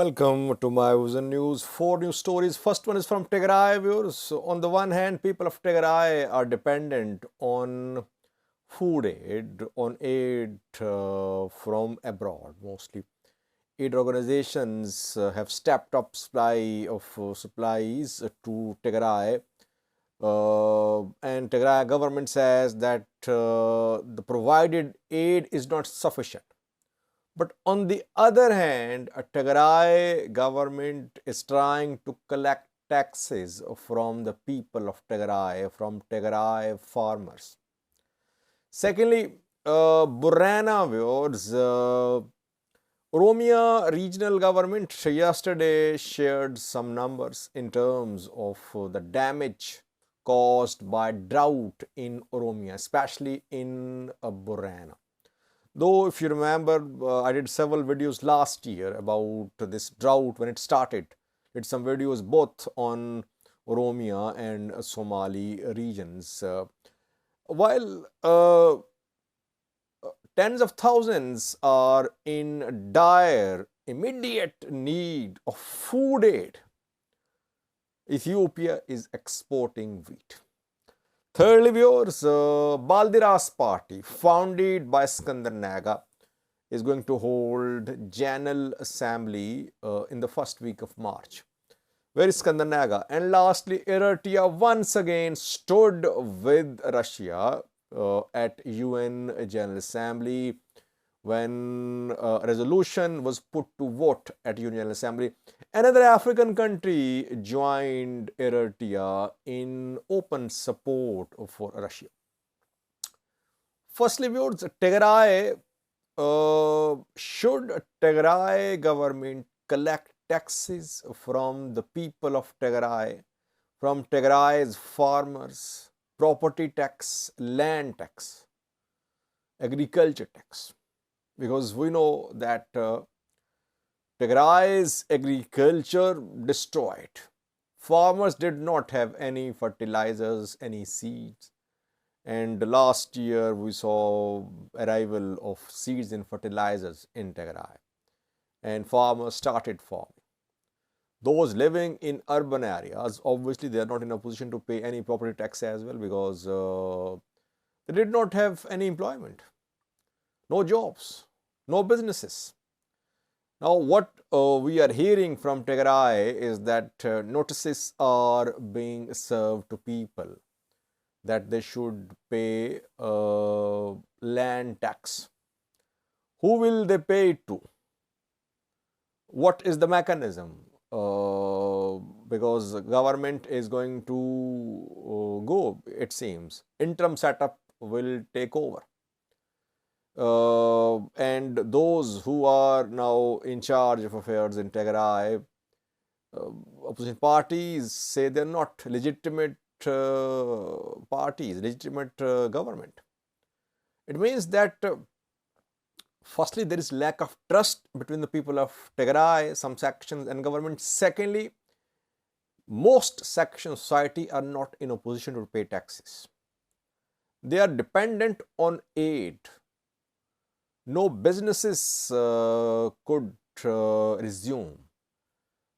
Welcome to my Vision News. Four news stories. First one is from Tigray, viewers. So on the one hand, people of Tigray are dependent on food aid, from abroad mostly. Aid organizations have stepped up supply of supplies to Tigray. And Tigray government says that the provided aid is not sufficient. But on the other hand, a Tigray government is trying to collect taxes from the people of Tigray, from Tigray farmers. Secondly, Borena Oromia regional government yesterday shared some numbers in terms of the damage caused by drought in Oromia, especially in Borena. Though, if you remember, I did several videos last year about this drought when it started. Did some videos both on Oromia and Somali regions. While tens of thousands are in dire, immediate need of food aid, Ethiopia is exporting wheat. Thirdly, viewers, Balderas Party, founded by Skandar Naga, is going to hold General Assembly in the first week of March. Where is Skandar Naga? And lastly, Eritrea once again stood with Russia at UN General Assembly when a resolution was put to vote at Union Assembly. Another African country joined Eritrea in open support for Russia. Firstly, viewers, should Tigray government collect taxes from the people of Tigray, from Tigray's farmers, property tax, land tax, agriculture tax? Because we know that Tigray's agriculture destroyed. Farmers did not have any fertilizers, any seeds. And last year we saw arrival of seeds and fertilizers in Tigray. And farmers started farming. Those living in urban areas, obviously they are not in a position to pay any property tax as well because they did not have any employment, no jobs, no businesses. Now, what we are hearing from Tigray is that notices are being served to people that they should pay land tax. Who will they pay it to? What is the mechanism? Because the government is going to go, it seems. Interim setup will take over. And those who are now in charge of affairs in Tigray, opposition parties say they're not legitimate parties, legitimate government. It means that firstly, there is lack of trust between the people of Tigray, some sections, and government. Secondly, most sections of society are not in a position to pay taxes. They are dependent on aid. No businesses could resume.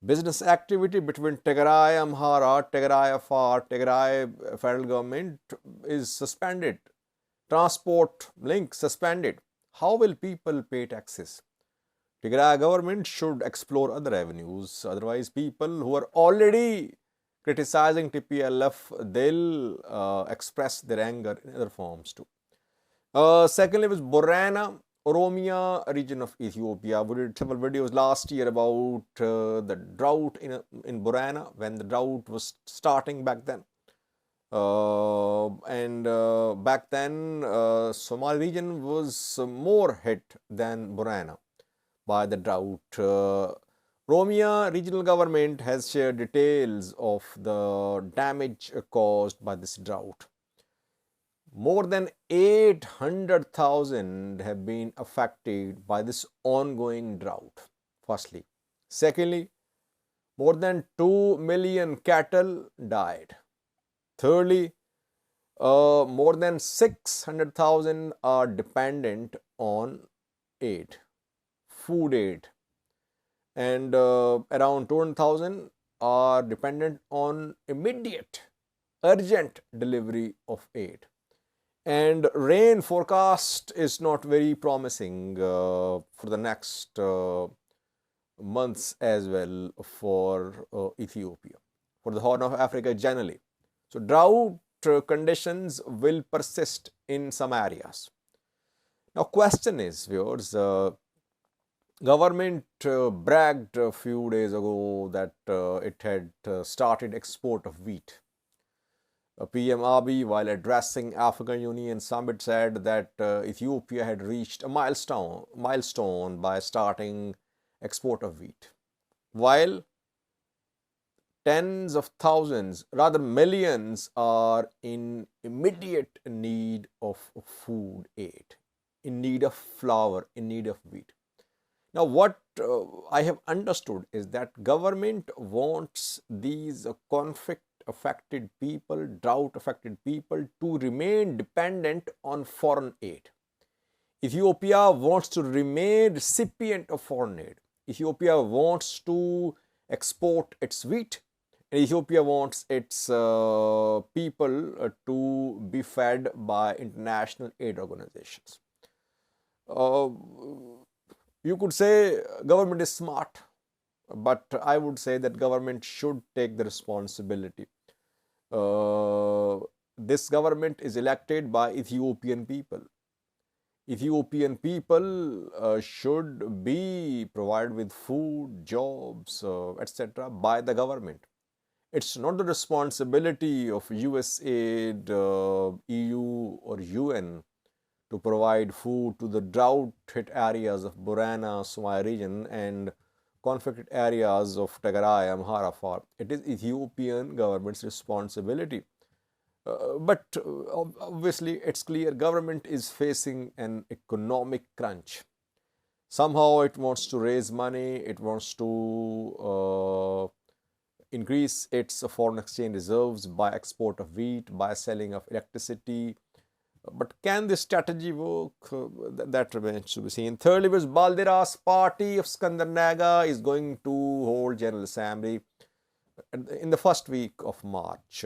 Business activity between Tigray, Amhara, Tigray, Afar, Tigray federal government is suspended. Transport link suspended. How will people pay taxes? Tigray government should explore other avenues. Otherwise, people who are already criticizing TPLF, they'll express their anger in other forms too. Secondly, was Borena Oromia region of Ethiopia. We did several videos last year about the drought in Borena when the drought was starting back then. Back then, Somali region was more hit than Borena by the drought. Oromia regional government has shared details of the damage caused by this drought. More than 800,000 have been affected by this ongoing drought, firstly. Secondly, more than 2 million cattle died. Thirdly, more than 600,000 are dependent on aid, food aid. and around 200,000 are dependent on immediate, urgent delivery of aid. And rain forecast is not very promising for the next months as well for Ethiopia, for the Horn of Africa generally. So drought conditions will persist in some areas. Now, question is, viewers, government bragged a few days ago that it had started export of wheat. PM Abiy, while addressing African Union summit, said that Ethiopia had reached a milestone by starting export of wheat, while tens of thousands, rather millions, are in immediate need of food aid, in need of flour, in need of wheat. Now, what I have understood is that government wants these conflict affected people, drought affected people to remain dependent on foreign aid. Ethiopia wants to remain recipient of foreign aid. Ethiopia wants to export its wheat, and Ethiopia wants its people to be fed by international aid organizations. You could say government is smart, but I would say that government should take the responsibility. This government is elected by Ethiopian people. Ethiopian people should be provided with food, jobs, etc. by the government. It's not the responsibility of USAID, EU or UN to provide food to the drought-hit areas of Borena, Oromia region and conflicted areas of Tigray, Amhara far. It is Ethiopian government's responsibility. But obviously, it's clear government is facing an economic crunch. Somehow it wants to raise money, it wants to increase its foreign exchange reserves by export of wheat, by selling of electricity. But can this strategy work? That remains to be seen. Thirdly, was Balderas Party of Skandar is going to hold General Assembly in the first week of March.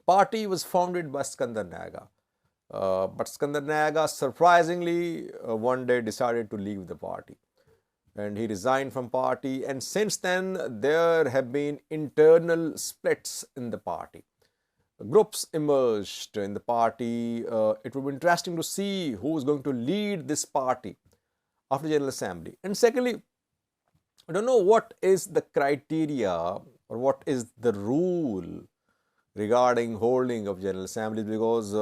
Party was founded by Skandar but Skandar surprisingly one day decided to leave the party, and he resigned from party. And since then, there have been internal splits in the party. Groups emerged in the party. It will be interesting to see who is going to lead this party after General Assembly. And secondly, I don't know what is the criteria or what is the rule regarding holding of General Assembly, because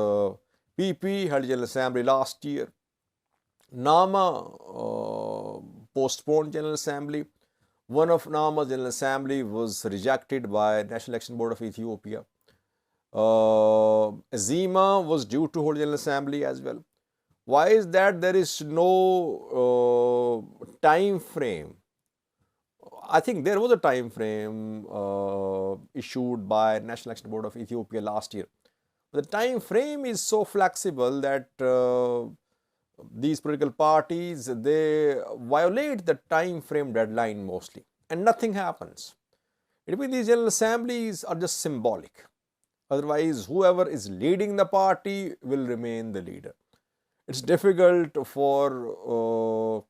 PP held General Assembly last year. Nama postponed General Assembly. One of Nama's General Assembly was rejected by National Election Board of Ethiopia. Azima was due to hold General Assembly as well. Why is that there is no time frame? I think there was a time frame issued by National Election Board of Ethiopia last year. The time frame is so flexible that these political parties, they violate the time frame deadline mostly, and nothing happens. It means these General Assemblies are just symbolic. Otherwise, whoever is leading the party will remain the leader. It's difficult for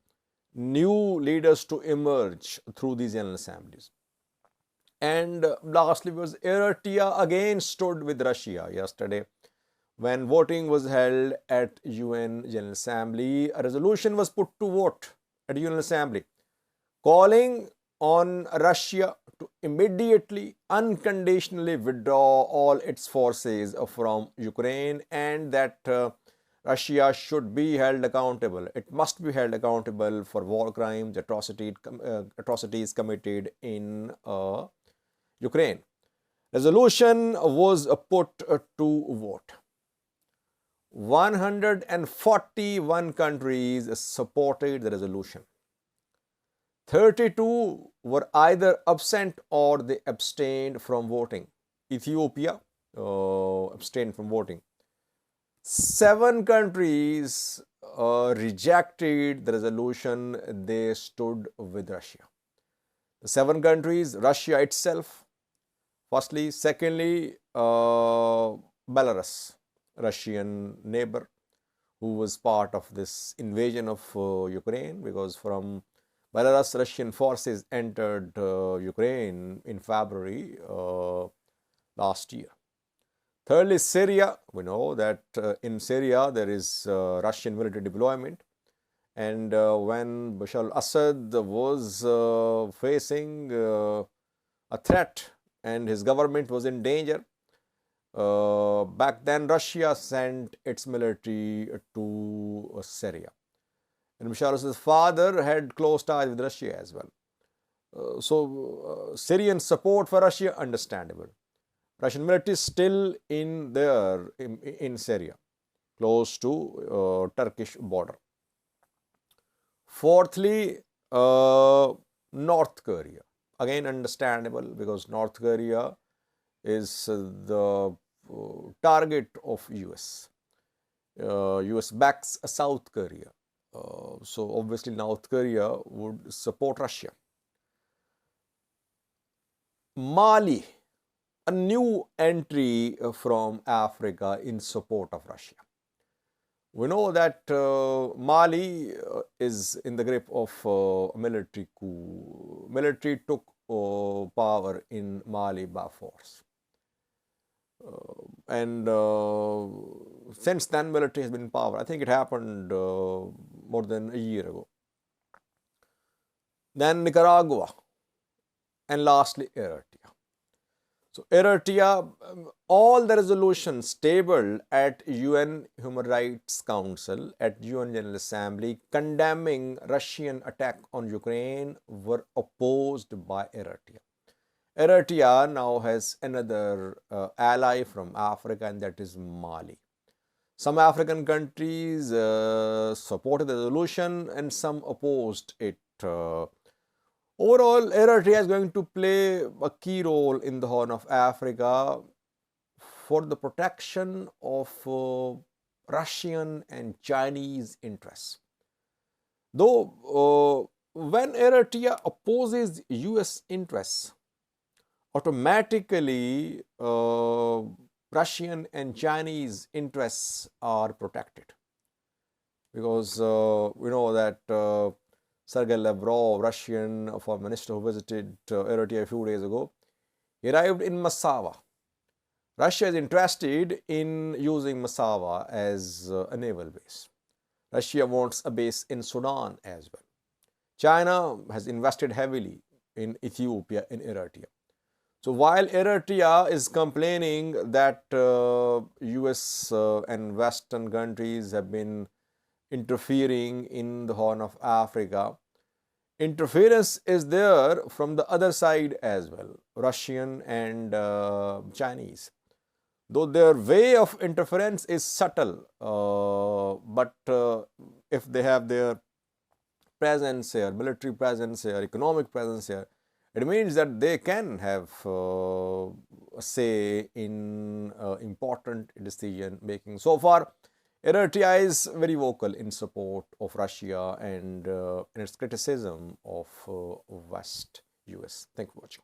new leaders to emerge through these General Assemblies. And lastly was Eritrea again stood with Russia yesterday. When voting was held at UN General Assembly, a resolution was put to vote at UN Assembly calling on Russia to immediately, unconditionally withdraw all its forces from Ukraine, and that Russia should be held accountable. It must be held accountable for war crimes, atrocities committed in Ukraine. Resolution was put to vote. 141 countries supported the resolution. 32 were either absent or they abstained from voting. Ethiopia abstained from voting. 7 countries rejected the resolution, they stood with Russia. The 7 countries, Russia itself, firstly. Secondly, Belarus, Russian neighbor, who was part of this invasion of Ukraine, because from Belarus, Russian forces entered Ukraine in February last year. Thirdly, Syria. We know that in Syria there is Russian military deployment, and when Bashar al-Assad was facing a threat and his government was in danger, back then Russia sent its military to Syria. And Bashar al-Assad's father had close ties with Russia as well. Syrian support for Russia, understandable. Russian military is still in there in Syria, close to Turkish border. Fourthly, North Korea. Again, understandable, because North Korea is the target of US. US backs South Korea. So obviously North Korea would support Russia. Mali, a new entry from Africa in support of Russia. We know that Mali is in the grip of a military coup. Military took power in Mali by force. And since then, military has been in power. I think it happened more than a year ago. Then Nicaragua, and lastly Eritrea. So Eritrea, all the resolutions tabled at UN Human Rights Council, at UN General Assembly, condemning Russian attack on Ukraine were opposed by Eritrea. Eritrea now has another ally from Africa, and that is Mali. Some African countries supported the resolution and some opposed it. Overall, Eritrea is going to play a key role in the Horn of Africa for the protection of Russian and Chinese interests. Though when Eritrea opposes US interests, automatically Russian and Chinese interests are protected, because we know that Sergei Lavrov, Russian foreign minister who visited Eritrea a few days ago, he arrived in Massawa. Russia is interested in using Massawa as a naval base. Russia wants a base in Sudan as well. China has invested heavily in Ethiopia, in Eritrea. So while Eritrea is complaining that US and Western countries have been interfering in the Horn of Africa, interference is there from the other side as well, Russian and Chinese. Though their way of interference is subtle, but if they have their presence here, military presence here, economic presence here, it means that they can have a say in important decision making. So far, Eritrea is very vocal in support of Russia and in its criticism of West, US. Thank you for watching.